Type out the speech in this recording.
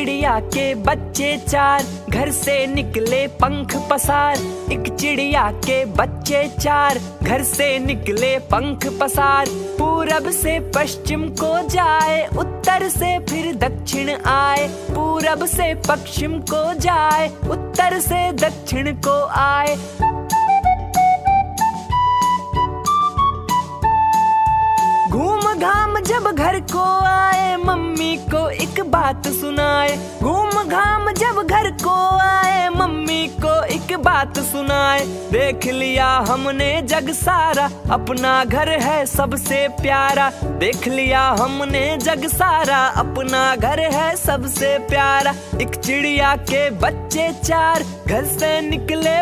चिड़िया के बच्चे चार, घर से निकले पंख पसार। एक चिड़िया के बच्चे चार, घर से निकले पंख पसार। पूरब से पश्चिम को जाए, उत्तर से फिर दक्षिण आए। पूरब से पश्चिम को जाए, उत्तर से दक्षिण को आए। घूम घाम जब घर को आए, मम्मी को एक बात सुनाए। घूम घाम जब घर को आए, मम्मी को एक बात सुनाए। देख लिया हमने जग सारा, अपना घर है सबसे प्यारा। देख लिया हमने जग सारा, अपना घर है सबसे प्यारा। एक चिड़िया के बच्चे चार, घर से निकले